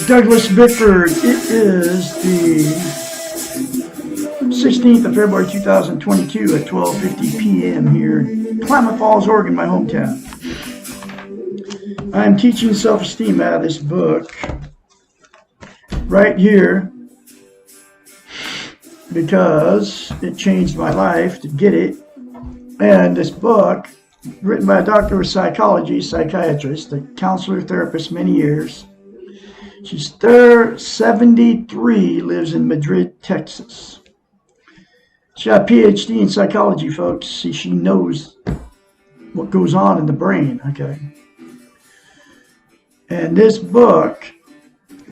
Douglas Bickford. It is the 16th of February 2022 at 12:50 p.m. here in Klamath Falls, Oregon, my hometown. I'm teaching self-esteem out of this book right here because it changed my life to get it. And this book, written by a doctor of psychology, psychiatrist, a counselor, therapist, many years. She's 73, lives in Madrid, Texas. She got a PhD in psychology, folks. See, she knows what goes on in the brain, okay? And this book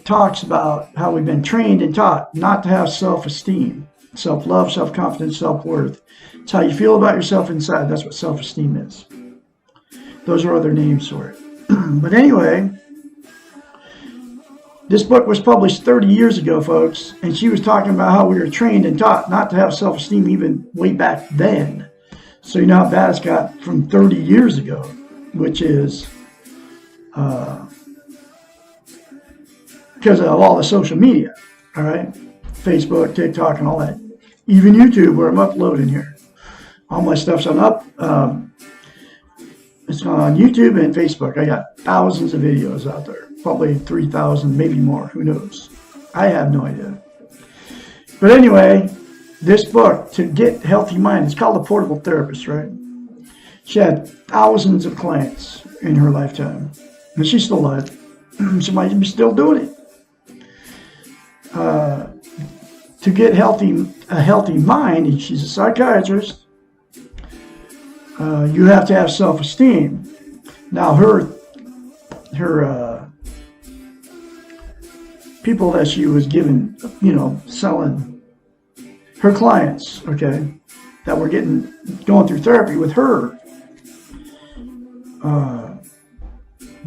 talks about how we've been trained and taught not to have self-esteem, self-love, self-confidence, self-worth. It's how you feel about yourself inside. That's what self-esteem is. Those are other names for it. But anyway, this book was published 30 years ago, folks, and she was talking about how we were trained and taught not to have self-esteem even way back then. So you know how bad it's got from 30 years ago, which is because of all the social media, all right? Facebook, TikTok, and all that. Even YouTube, where I'm uploading here. All my stuff's it's on YouTube and Facebook. I got thousands of videos out there. Probably 3,000, maybe more. Who knows? I have no idea. But anyway, this book, To Get Healthy Mind, it's called The Portable Therapist, right? She had thousands of clients in her lifetime. And she's still alive. She might be still doing it. To get a healthy mind, and she's a psychiatrist, you have to have self-esteem. Now, her people that she was giving, selling, her clients, okay, that were going through therapy with her,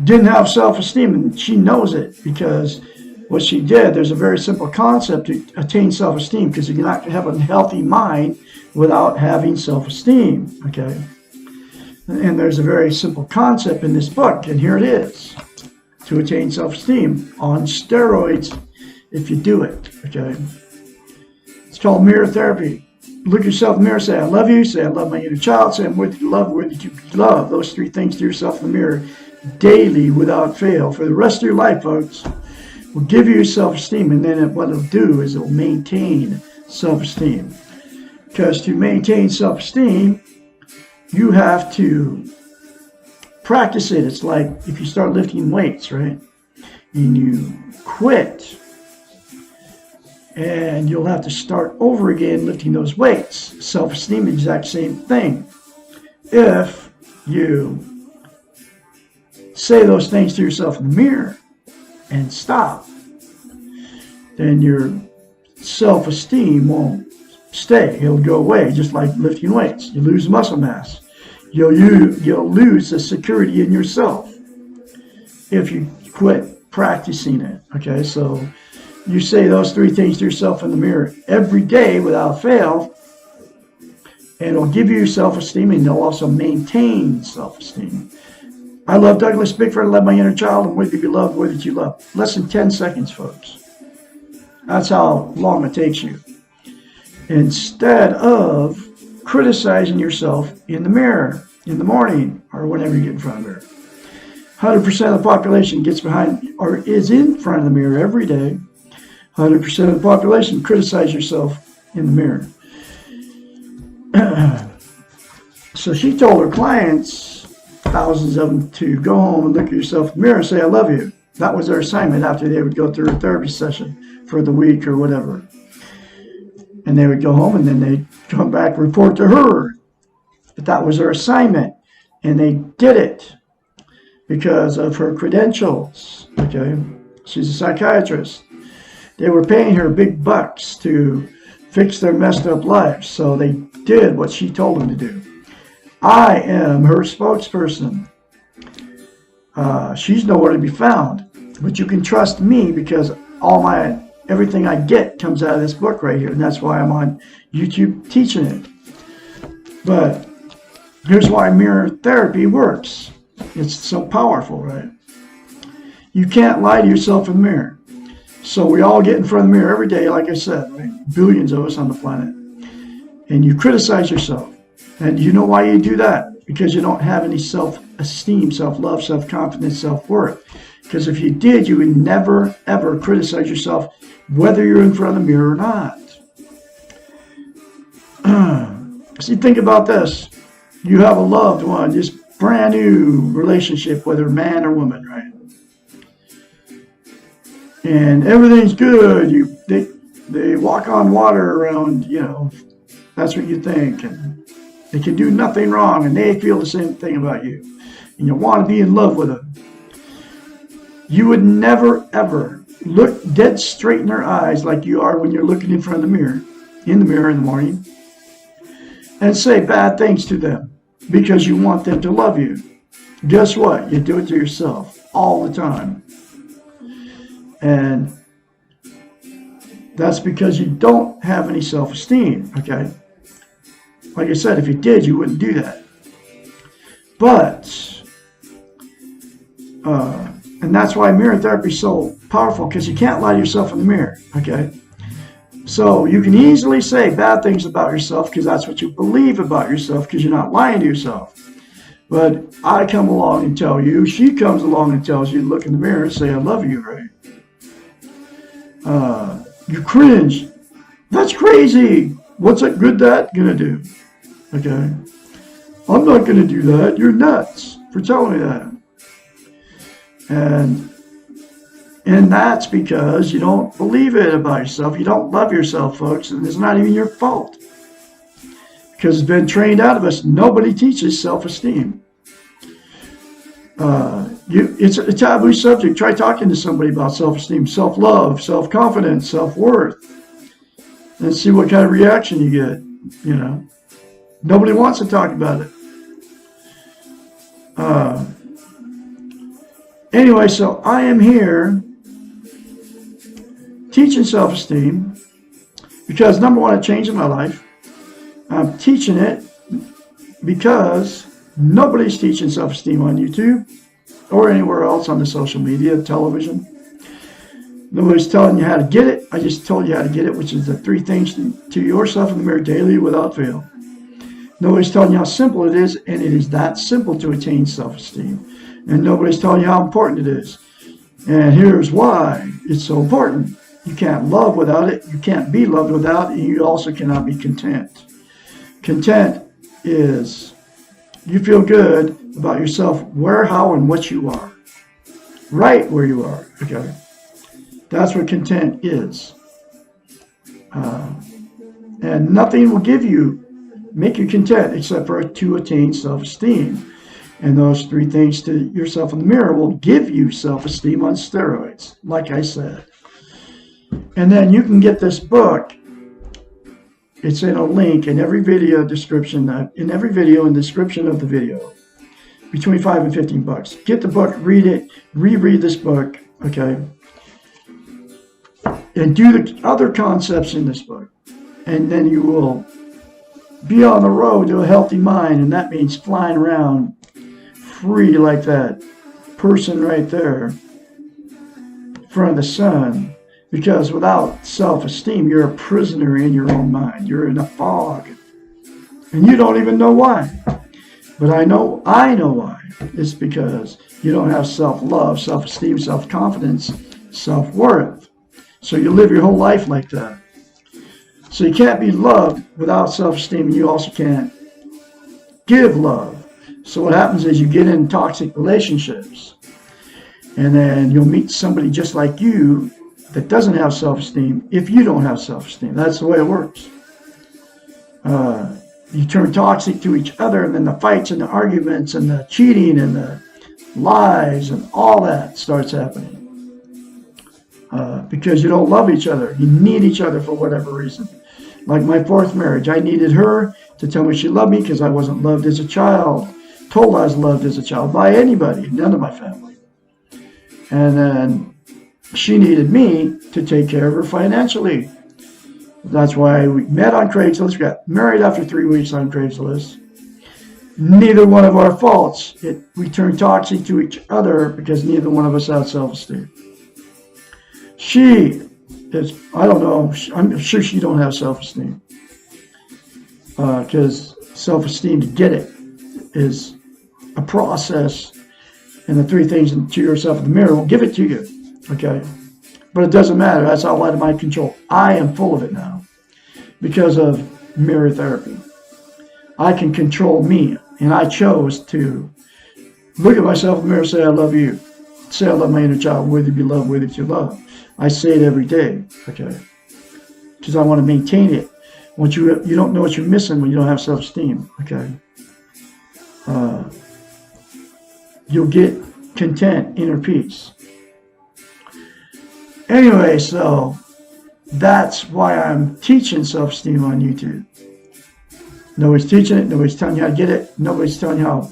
didn't have self-esteem, and she knows it because what she did, there's a very simple concept to attain self-esteem, because you cannot have a healthy mind without having self-esteem, okay? And there's a very simple concept in this book, and here it is, to attain self-esteem on steroids if you do it, okay? It's called mirror therapy. Look yourself in the mirror, say, I love you, say, I love my inner child, say, I'm worthy to love, worthy to be loved. Those three things to yourself in the mirror daily without fail for the rest of your life, folks. Will give you self-esteem, and then what it'll do is it'll maintain self-esteem. Because to maintain self-esteem, you have to practice it. It's like if you start lifting weights, right? And you quit, and you'll have to start over again lifting those weights. Self-esteem, the exact same thing. If you say those things to yourself in the mirror and stop, then your self-esteem won't stay. It'll go away, just like lifting weights. You lose muscle mass. You'll lose the security in yourself if you quit practicing it. Okay, so you say those three things to yourself in the mirror every day without fail, and it'll give you self-esteem, and it'll also maintain self-esteem. I love Douglas Bickford. I love my inner child. I'm worthy to be loved, worthy to love. Less than 10 seconds, folks. That's how long it takes you. Instead of criticizing yourself in the mirror in the morning or whenever you get in front of the mirror. 100% of the population gets behind or is in front of the mirror every day. 100% of the population criticize yourself in the mirror. So she told her clients, thousands of them, to go home and look at yourself in the mirror and say, I love you. That was their assignment after they would go through a therapy session for the week or whatever. And they would go home, and then they'd come back and report to her that that was their assignment. And they did it because of her credentials, okay? She's a psychiatrist. They were paying her big bucks to fix their messed up lives, so they did what she told them to do. I am her spokesperson. She's nowhere to be found, but you can trust me because everything I get comes out of this book right here, and that's why I'm on YouTube teaching it. But here's why mirror therapy works. It's so powerful, right? You can't lie to yourself in the mirror. So we all get in front of the mirror every day, like I said, right? Billions of us on the planet. And you criticize yourself. And you know why you do that? Because you don't have any self-esteem, self-love, self-confidence, self-worth. Because if you did, you would never, ever criticize yourself, whether you're in front of the mirror or not. See, think about this. You have a loved one, just brand new relationship, whether man or woman, right? And everything's good. They walk on water around, that's what you think. And they can do nothing wrong, and they feel the same thing about you. And you want to be in love with them. You would never, ever look dead straight in their eyes like you are when you're looking in front of the mirror, in the morning, and say bad things to them because you want them to love you. Guess what? You do it to yourself all the time. And that's because you don't have any self-esteem, okay? Like I said, if you did, you wouldn't do that. But, and that's why mirror therapy is so powerful, because you can't lie to yourself in the mirror, okay? So you can easily say bad things about yourself because that's what you believe about yourself, because you're not lying to yourself. But I come along and tell you, she comes along and tells you to look in the mirror and say, I love you, right? You cringe. That's crazy. What's that good that gonna do? Okay. I'm not gonna do that. You're nuts for telling me that. And that's because you don't believe it about yourself. You don't love yourself, folks, and it's not even your fault. Because it's been trained out of us. Nobody teaches self-esteem. It's a taboo subject. Try talking to somebody about self-esteem, self-love, self-confidence, self-worth, and see what kind of reaction you get. Nobody wants to talk about it. Anyway, so I am here teaching self-esteem because, number one, it changed my life. I'm teaching it because nobody's teaching self-esteem on YouTube or anywhere else on the social media, television. Nobody's telling you how to get it. I just told you how to get it, which is the 3 things to yourself in the mirror daily without fail. Nobody's telling you how simple it is, and it is that simple to attain self-esteem. And nobody's telling you how important it is. And here's why it's so important. You can't love without it. You can't be loved without it. And you also cannot be content. Content is you feel good about yourself, where, how, and what you are. Right where you are. Okay. That's what content is. And nothing will make you content except for to attain self-esteem. And those 3 things to yourself in the mirror will give you self-esteem on steroids, like I said. And then you can get this book. It's in a link in every video description, in every video and description of the video, between $5 and $15. Get the book, read it, reread this book, okay? And do the other concepts in this book. And then you will be on the road to a healthy mind, and that means flying around free like that person right there in front of the sun. Because without self-esteem, you're a prisoner in your own mind. You're in a fog. And you don't even know why. But I know why. It's because you don't have self-love, self-esteem, self-confidence, self-worth. So you live your whole life like that. So you can't be loved without self-esteem, and you also can't give love. So what happens is you get in toxic relationships, and then you'll meet somebody just like you that doesn't have self-esteem if you don't have self-esteem. That's the way it works. You turn toxic to each other, and then the fights and the arguments and the cheating and the lies and all that starts happening. Because you don't love each other. You need each other for whatever reason. Like my 4th marriage, I needed her to tell me she loved me because I wasn't loved as a child. Told I was loved as a child by anybody, none of my family. And then she needed me to take care of her financially. That's why we met on Craigslist. We got married after 3 weeks on Craigslist. Neither one of our faults. We turned toxic to each other because neither one of us had self-esteem. She is, I don't know, I'm sure she don't have self-esteem. Because self-esteem, to get it, is a process, and the three things to yourself in the mirror will give it to you. Okay? But it doesn't matter. That's all out of my control. I am full of it now because of mirror therapy. I can control me, and I chose to look at myself in the mirror and say, I love you. Say, I love my inner child, worthy to be loved, worthy to love. I say it every day, okay? Because I want to maintain it. Once you don't know what you're missing when you don't have self-esteem, okay? You'll get content, inner peace. Anyway, so that's why I'm teaching self-esteem on YouTube. Nobody's teaching it. Nobody's telling you how to get it. Nobody's telling you how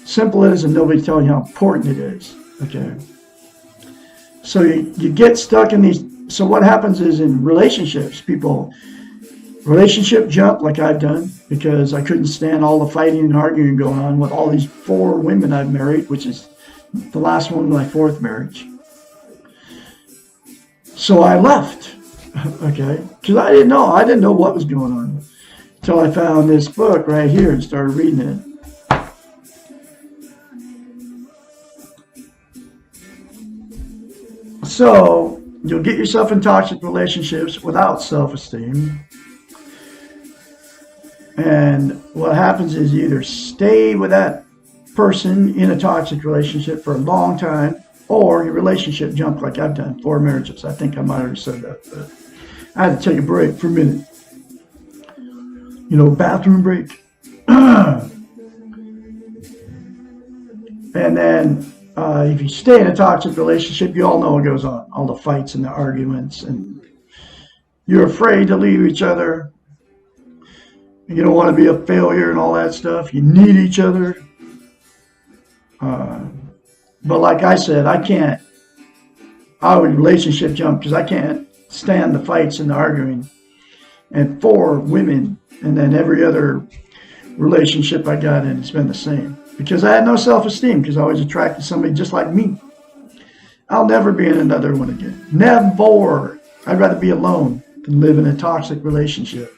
simple it is, and nobody's telling you how important it is. Okay. So you get stuck in these. So what happens is in relationships, relationship jump like I've done because I couldn't stand all the fighting and arguing going on with all these 4 women I've married, which is the last one, my 4th marriage. So I left, okay, because I didn't know what was going on until I found this book right here and started reading it. So you'll get yourself in toxic relationships without self-esteem. And what happens is you either stay with that person in a toxic relationship for a long time, or your relationship jump like I've done, 4 marriages. I think I might have already said that, but I had to take a break for a minute. Bathroom break. And then if you stay in a toxic relationship, you all know what goes on. All the fights and the arguments, and you're afraid to leave each other. You don't want to be a failure and all that stuff. You need each other. But like I said, I would relationship jump because I can't stand the fights and the arguing. And 4 women, and then every other relationship I got in, it's been the same. Because I had no self-esteem because I was attracted to somebody just like me. I'll never be in another one again. Never. I'd rather be alone than live in a toxic relationship.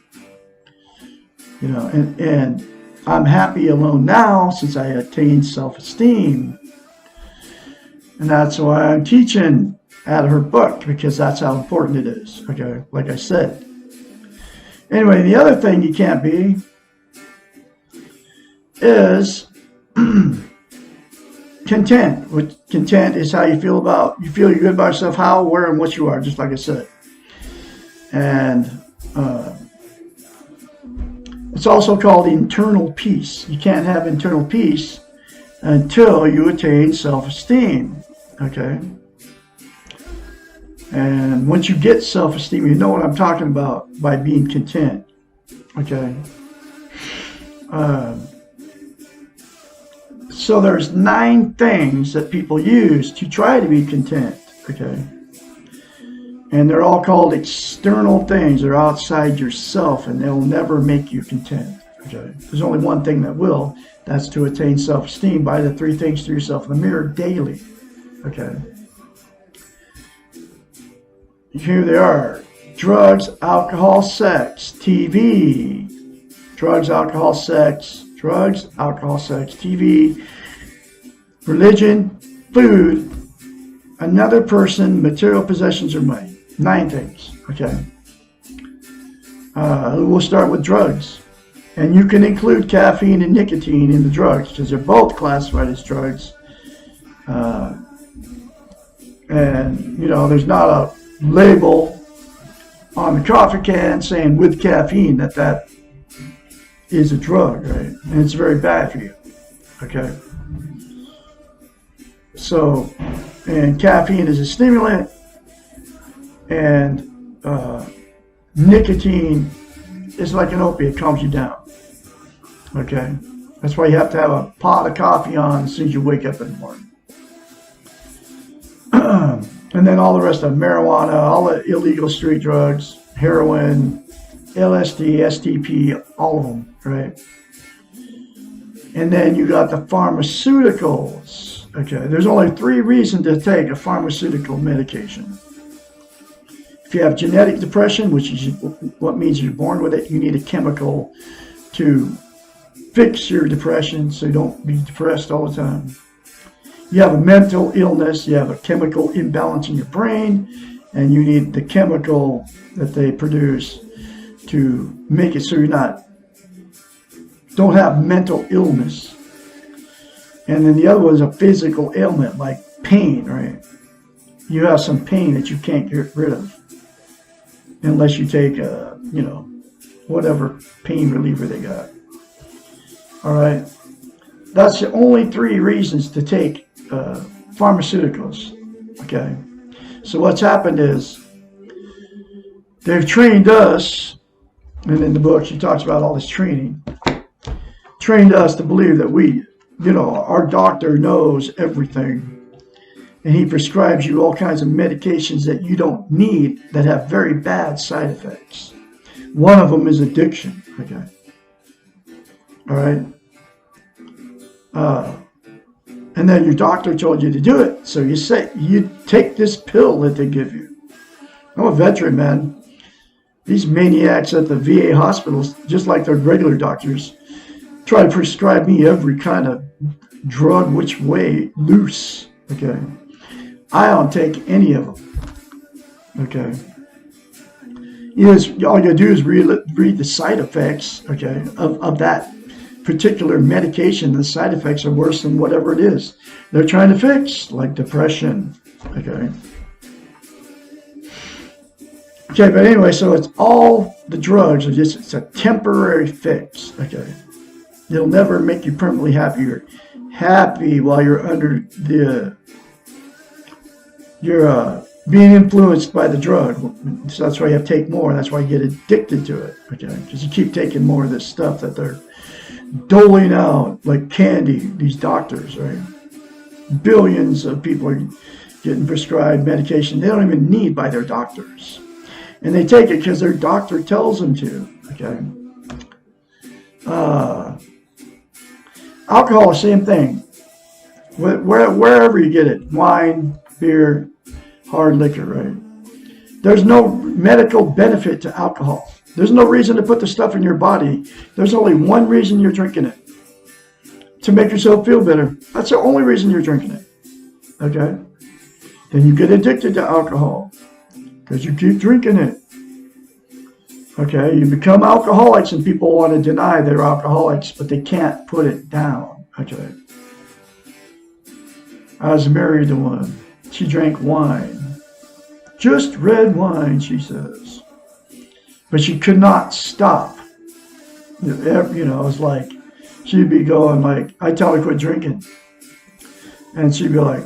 And I'm happy alone now since I attained self-esteem. And that's why I'm teaching out of her book, because that's how important it is. Okay, like I said. Anyway, the other thing you can't be is content. Content is how you feel you're good about yourself, how, where, and what you are, just like I said. And it's also called internal peace. You can't have internal peace until you attain self-esteem. Okay? And once you get self-esteem, you know what I'm talking about by being content. Okay? So there's 9 things that people use to try to be content. Okay? And they're all called external things. They're outside yourself, and they'll never make you content. Okay? There's only one thing that will. That's to attain self-esteem by the 3 things to yourself in the mirror daily. Okay? Here they are. Drugs, alcohol, sex, TV. Drugs, alcohol, sex. Drugs, alcohol, sex, TV. Religion, food, another person, material possessions, or money. 9 things. Okay? We'll start with drugs. And you can include caffeine and nicotine in the drugs because they're both classified as drugs. And, there's not a label on the coffee can saying with caffeine that is a drug, right? And it's very bad for you. Okay? So, and caffeine is a stimulant, and nicotine is like an opiate, it calms you down. Okay? That's why you have to have a pot of coffee on as soon as you wake up in the morning. And then all the rest of them, marijuana, all the illegal street drugs, heroin, LSD, STP, all of them, right? And then you got the pharmaceuticals. Okay, there's only 3 reasons to take a pharmaceutical medication. If you have genetic depression, which is what means you're born with it, you need a chemical to fix your depression so you don't be depressed all the time. You have a mental illness, you have a chemical imbalance in your brain, and you need the chemical that they produce to make it so don't have mental illness. And then the other one is a physical ailment like pain, right? You have some pain that you can't get rid of unless you take whatever pain reliever they got. All right. That's the only 3 reasons to take pharmaceuticals. Okay. So what's happened is they've trained us, and in the book she talks about all this training, trained us to believe that our doctor knows everything. And he prescribes you all kinds of medications that you don't need that have very bad side effects. One of them is addiction. Okay. All right. And then your doctor told you to do it. So you take this pill that they give you. I'm a veteran, man. These maniacs at the VA hospitals, just like their regular doctors, try to prescribe me every kind of drug which way loose. Okay. I don't take any of them. Okay. All you do is read the side effects, okay, of that particular medication. The side effects are worse than whatever it is they're trying to fix, like depression. Okay. Okay, but anyway, so it's all the drugs are it's a temporary fix. Okay. It'll never make you permanently happy. You're happy while you're under you're being influenced by the drug. So that's why you have to take more. That's why you get addicted to it. Okay, because you keep taking more of this stuff that they're doling out like candy. These doctors, right? Billions of people are getting prescribed medication they don't even need by their doctors, and they take it because their doctor tells them to. Okay. Alcohol, same thing. Wherever you get it, wine, beer, hard liquor, right? There's no medical benefit to alcohol. There's no reason to put the stuff in your body. There's only one reason you're drinking it. To make yourself feel better. That's the only reason you're drinking it. Okay? Then you get addicted to alcohol because you keep drinking it. Okay? You become alcoholics, and people want to deny they're alcoholics, but they can't put it down. Okay? I was married to one. She drank wine. Just red wine, she says. But she could not stop. It was like, she'd be going like, I tell her quit drinking. And she'd be like,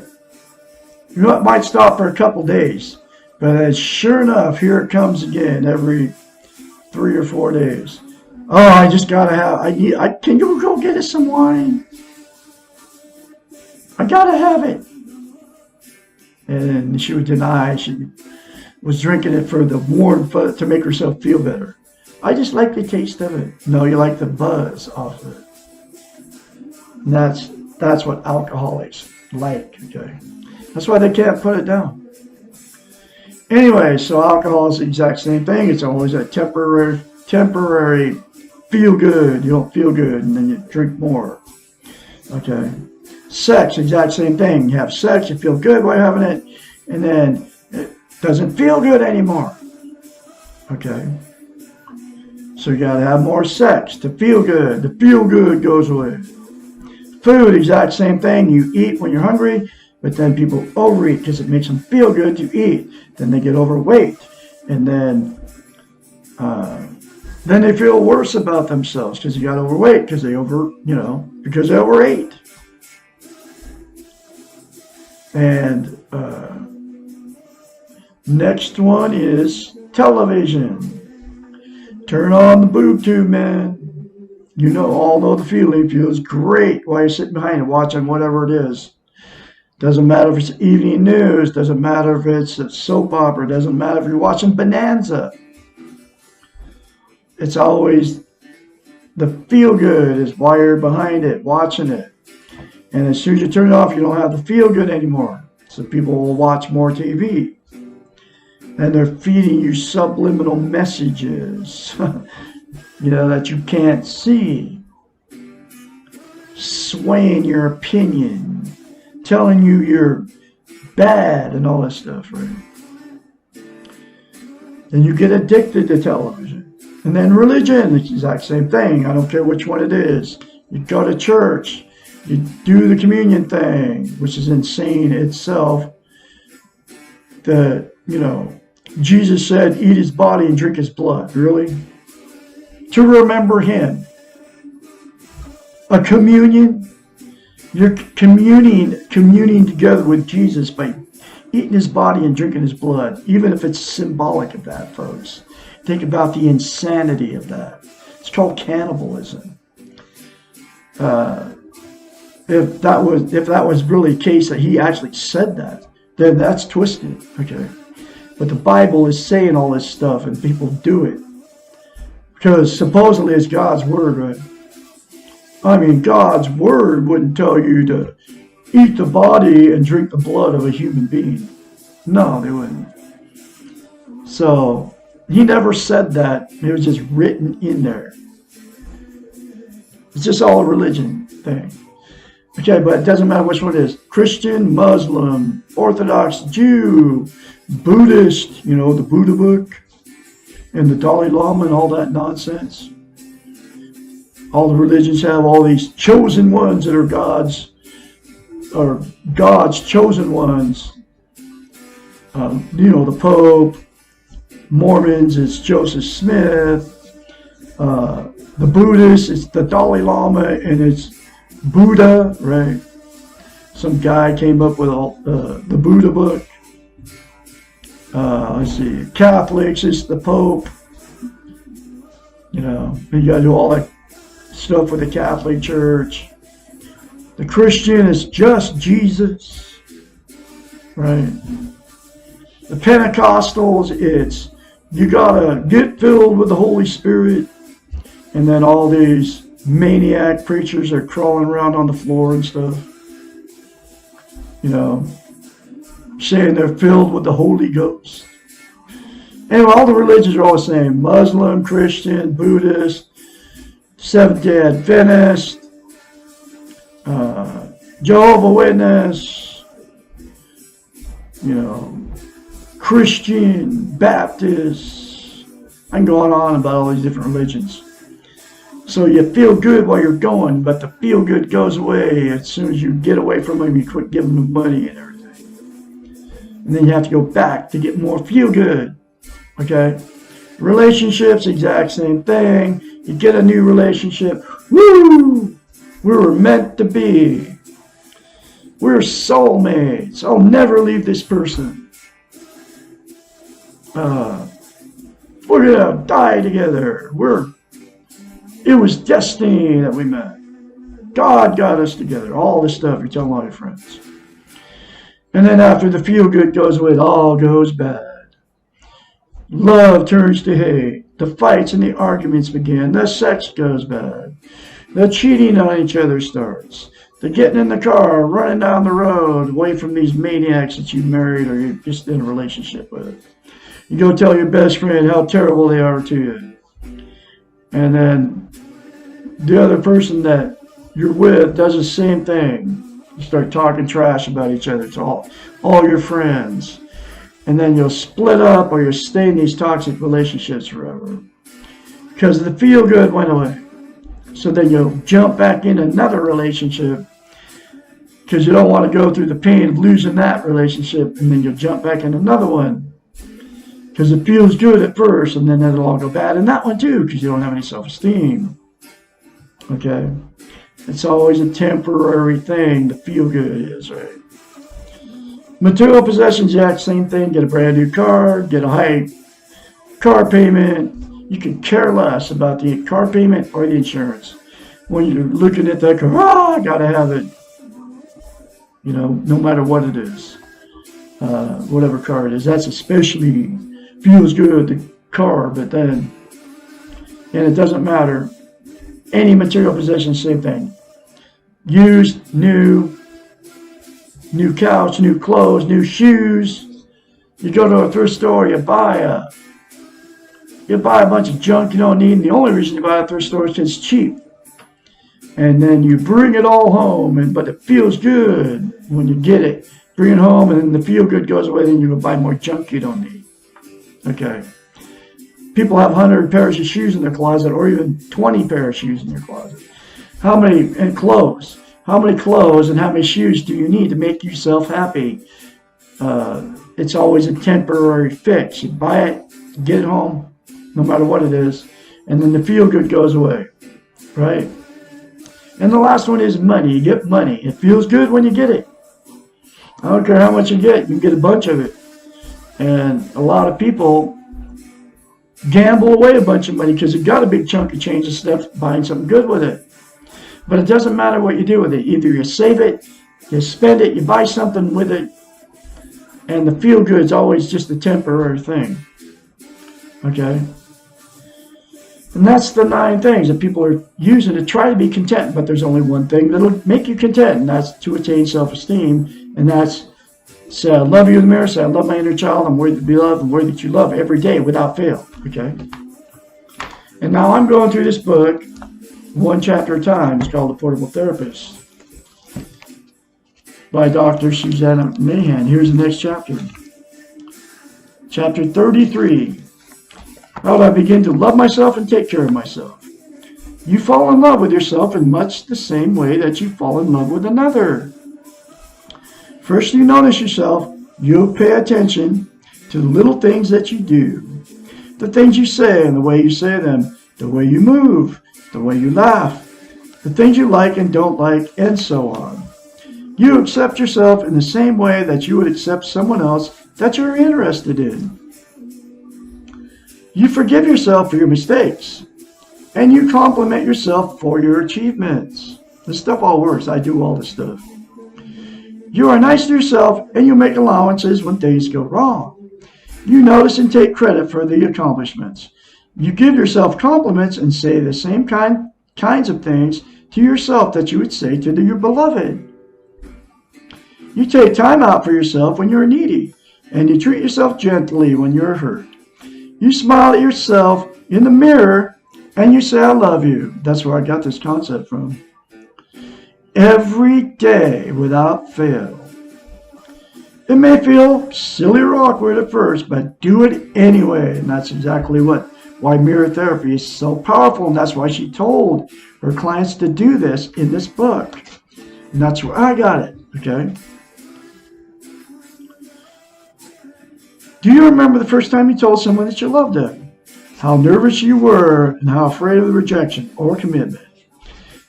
it might stop for a couple days. But then sure enough, here it comes again every 3 or 4 days. Oh, I just gotta have, can you go get us some wine? I gotta have it. And she would deny she was drinking it for the warmth to make herself feel better. I just like the taste of it. No, you like the buzz off of it. And that's what alcoholics like, okay? That's why they can't put it down. Anyway, so alcohol is the exact same thing. It's always a temporary feel good. You don't feel good, and then you drink more. Okay. Sex, exact same thing. You have sex, you feel good while you're having it, and then it doesn't feel good anymore. Okay? So you gotta have more sex to feel good. The feel good goes away. Food, exact same thing. You eat when you're hungry, but then people overeat because it makes them feel good to eat. Then they get overweight, and then they feel worse about themselves because they got overweight because they overate. And next one is television. Turn on the boob tube, man. All know the feeling. Feels great while you're sitting behind it watching whatever it is. Doesn't matter if it's evening news. Doesn't matter if it's a soap opera. Doesn't matter if you're watching Bonanza. It's always the feel good is while you're behind it, watching it. And as soon as you turn it off, you don't have the feel good anymore. So people will watch more TV. And And they're feeding you subliminal messages, that you can't see. Swaying your opinion, telling you you're bad and all that stuff, right? Then you get addicted to television. And then religion, it's the exact same thing. I don't care which one it is. You go to church, you do the communion thing, which is insane itself. Jesus said, eat his body and drink his blood. Really? To remember him. A communion? You're communing together with Jesus by eating his body and drinking his blood, even if it's symbolic of that, folks. Think about the insanity of that. It's called cannibalism. If that was really the case that he actually said that, then that's twisted. Okay. But the Bible is saying all this stuff and people do it. Because supposedly it's God's word, right? I mean, God's word wouldn't tell you to eat the body and drink the blood of a human being. No, they wouldn't. So, he never said that. It was just written in there. It's just all a religion thing. Okay, but it doesn't matter which one it is. Christian, Muslim, Orthodox, Jew, Buddhist, the Buddha book, and the Dalai Lama and all that nonsense. All the religions have all these chosen ones that are God's chosen ones. The Pope. Mormons, it's Joseph Smith. The Buddhists, it's the Dalai Lama, and it's Buddha, right? Some guy came up with the Buddha book. Let's see. Catholics, it's the Pope. You got to do all that stuff with the Catholic Church. The Christian is just Jesus, right? The Pentecostals, it's you gotta get filled with the Holy Spirit, and then all these maniac preachers are crawling around on the floor and stuff. Saying they're filled with the Holy Ghost. Anyway, all the religions are all the same. Muslim, Christian, Buddhist, Seventh-day Adventist, Jehovah's Witness, Christian, Baptist. I can go on about all these different religions. So you feel good while you're going, but the feel good goes away as soon as you get away from them. You quit giving them money and everything. And then you have to go back to get more feel good. Okay? Relationships, exact same thing. You get a new relationship. Woo! We were meant to be. We're soulmates. I'll never leave this person. We're gonna die together. It was destiny that we met. God got us together. All this stuff you're telling all your friends. And then after the feel good goes away, it all goes bad. Love turns to hate. The fights and the arguments begin. The sex goes bad. The cheating on each other starts. The getting in the car, running down the road away from these maniacs that you married or you're just in a relationship with. You go tell your best friend how terrible they are to you. And then the other person that you're with does the same thing. You start talking trash about each other to all your friends. And then you'll split up or you'll stay in these toxic relationships forever. Because the feel good went away. So then you'll jump back in another relationship because you don't want to go through the pain of losing that relationship. And then you'll jump back in another one because it feels good at first, and then it'll all go bad in that one too because you don't have any self-esteem. Okay? It's always a temporary thing. The feel good is, right? Material possessions, yeah, same thing. Get a brand new car, get a high car payment. You can care less about the car payment or the insurance. When you're looking at that car, I gotta have it. No matter what it is. Whatever car it is. That's especially feels good, the car, but then, and it doesn't matter. Any material possession, same thing. Used, new couch, new clothes, new shoes, You go to a thrift store, you buy a bunch of junk you don't need, and the only reason you buy a thrift store is because it's cheap. And then you bring it all home, but it feels good when you get it. Bring it home, and then the feel good goes away, then you go buy more junk you don't need. Okay. People have 100 pairs of shoes in their closet, or even 20 pairs of shoes in their closet. And clothes. How many clothes and how many shoes do you need to make yourself happy? It's always a temporary fix. You buy it, get it home, no matter what it is, and then the feel good goes away, right? And the last one is money. You get money. It feels good when you get it. I don't care how much you can get a bunch of it. And a lot of people gamble away a bunch of money because you got a big chunk of change instead of buying something good with it. But it doesn't matter what you do with it. Either you save it, you spend it, you buy something with it, and the feel good is always just a temporary thing. Okay? And that's the 9 things that people are using to try to be content, but there's only one thing that'll make you content, and that's to attain self-esteem, and that's say, I love you in the mirror, say, I love my inner child, I'm worthy to be loved, I'm worthy that you love every day without fail. Okay? And now I'm going through this book, one chapter at a time. It's called The Portable Therapist by Dr. Susanna McMahon. Here's the next chapter. Chapter 33. How do I begin to love myself and take care of myself? You fall in love with yourself in much the same way that you fall in love with another. First you notice yourself, you'll pay attention to the little things that you do, the things you say and the way you say them, the way you move, the way you laugh, the things you like and don't like, and so on. You accept yourself in the same way that you would accept someone else that you're interested in. You forgive yourself for your mistakes, and you compliment yourself for your achievements. This stuff all works. I do all this stuff. You are nice to yourself, and you make allowances when things go wrong. You notice and take credit for the accomplishments. You give yourself compliments and say the same kinds of things to yourself that you would say to your beloved. You take time out for yourself when you're needy, and you treat yourself gently when you're hurt. You smile at yourself in the mirror, and you say, I love you. That's where I got this concept from. Every day without fail. It may feel silly or awkward at first, but do it anyway. And that's exactly why mirror therapy is so powerful. And that's why she told her clients to do this in this book. And that's where I got it. Okay. Do you remember the first time you told someone that you loved them? How nervous you were and how afraid of the rejection or commitment.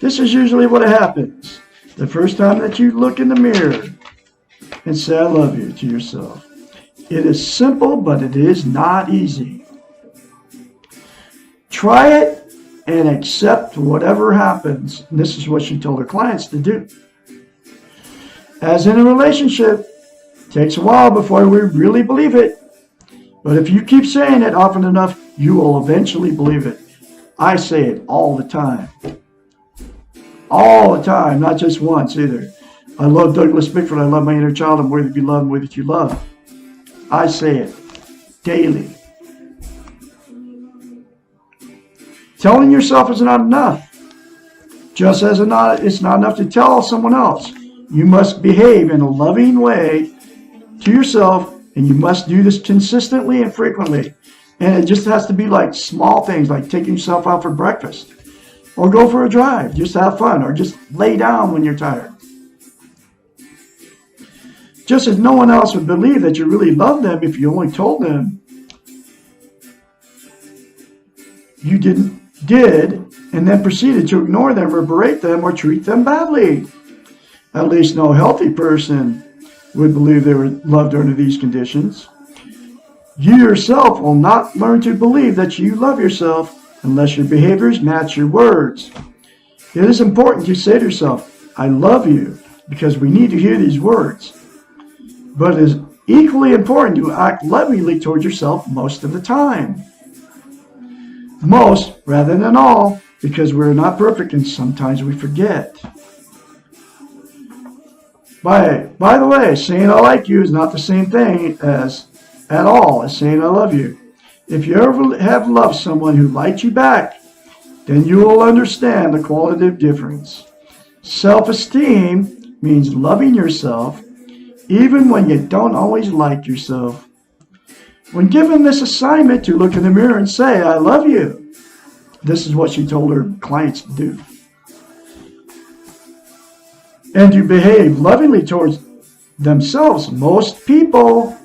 This is usually what happens. The first time that you look in the mirror and say, I love you to yourself. It is simple, but it is not easy. Try it and accept whatever happens. And this is what she told her clients to do. As in a relationship, it takes a while before we really believe it. But if you keep saying it often enough, you will eventually believe it. I say it all the time. All the time, not just once either. I love Douglas Bickford. I love my inner child. I'm worthy to be loved. I'm worthy that you love. I say it daily. Telling yourself is not enough. Just as it's not enough to tell someone else. You must behave in a loving way to yourself, and you must do this consistently and frequently. And it just has to be like small things, like taking yourself out for breakfast. Or go for a drive, just have fun, or just lay down when you're tired. Just as no one else would believe that you really love them if you only told them you did, and then proceeded to ignore them or berate them or treat them badly. At least no healthy person would believe they were loved under these conditions. You yourself will not learn to believe that you love yourself unless your behaviors match your words. It is important to say to yourself, I love you, because we need to hear these words. But it is equally important to act lovingly towards yourself most of the time. Most rather than all, because we're not perfect and sometimes we forget. By the way, saying I like you is not the same thing as at all as saying I love you. If you ever have loved someone who liked you back, then you will understand the qualitative difference. Self-esteem means loving yourself even when you don't always like yourself. When given this assignment to look in the mirror and say, I love you, this is what she told her clients to do. And to behave lovingly towards themselves. Most people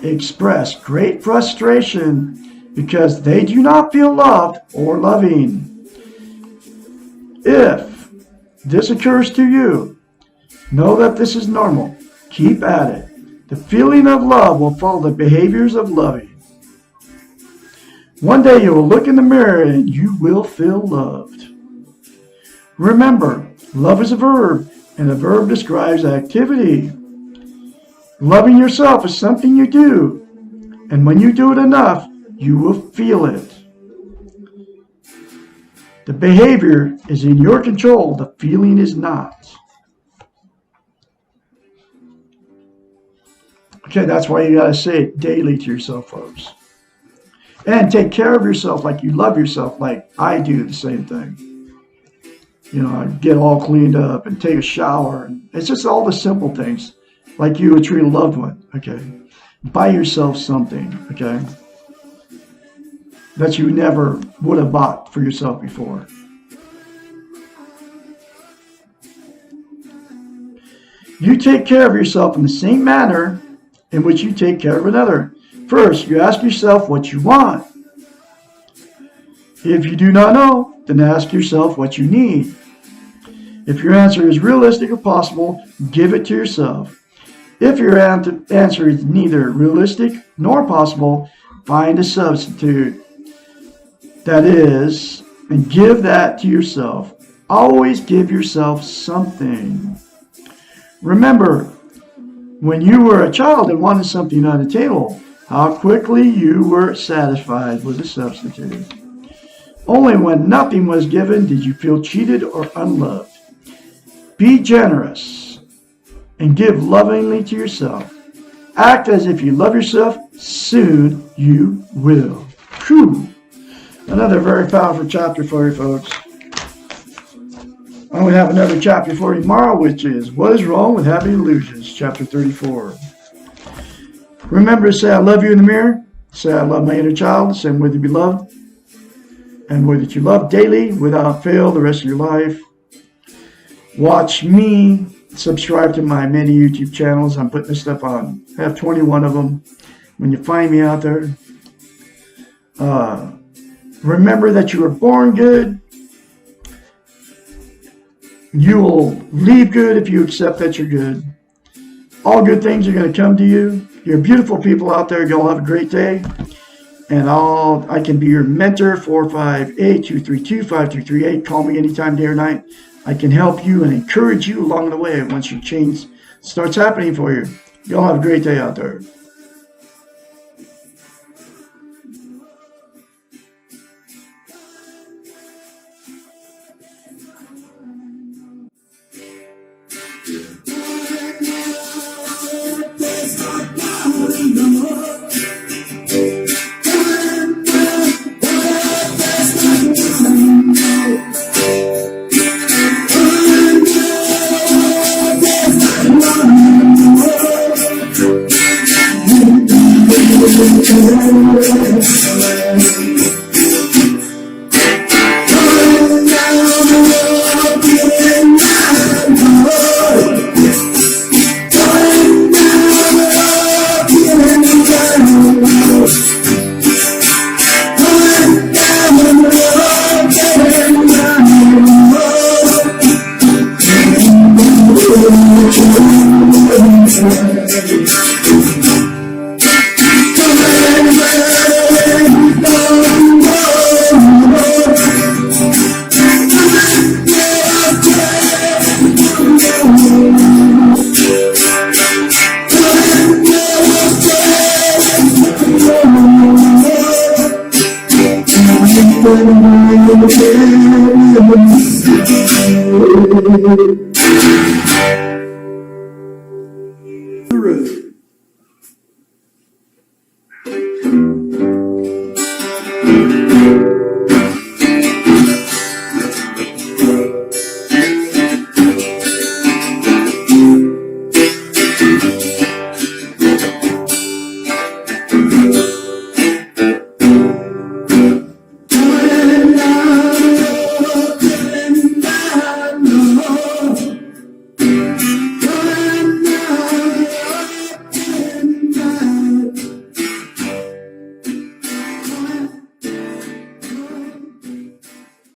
express great frustration because they do not feel loved or loving. If this occurs to you, know that this is normal. Keep at it. The feeling of love will follow the behaviors of loving. One day you will look in the mirror and you will feel loved. Remember, love is a verb, and a verb describes activity. Loving yourself is something you do, and when you do it enough, you will feel it. The behavior is in your control, the feeling is not. Okay, that's why you got to say it daily to yourself, folks. And take care of yourself like you love yourself, like I do the same thing. You know, I get all cleaned up and take a shower. It's just all the simple things, like you would treat a loved one, okay? Buy yourself something, okay, that you never would have bought for yourself before. You take care of yourself in the same manner in which you take care of another. First, you ask yourself what you want. If you do not know, then ask yourself what you need. If your answer is realistic or possible, give it to yourself. If your answer is neither realistic nor possible, find a substitute. That is, and give that to yourself. Always give yourself something. Remember, when you were a child and wanted something on the table, how quickly you were satisfied with a substitute. Only when nothing was given did you feel cheated or unloved. Be generous and give lovingly to yourself. Act as if you love yourself. Soon you will. Whew. Another very powerful chapter for you, folks. I'm going to have another chapter for you tomorrow, which is What is Wrong with Having Illusions, chapter 34. Remember to say I love you in the mirror. Say I love my inner child. Say I'm worthy to be loved. And worthy that you love daily without fail the rest of your life. Watch me. Subscribe to my many YouTube channels. I'm putting this stuff on. I have 21 of them. When you find me out there, remember that you were born good. You will leave good if you accept that you're good. All good things are going to come to you. You're beautiful people out there. You'll have a great day. And I can be your mentor, 458-232-5238. Call me anytime, day or night. I can help you and encourage you along the way once your change starts happening for you. You'll have a great day out there. Thank you.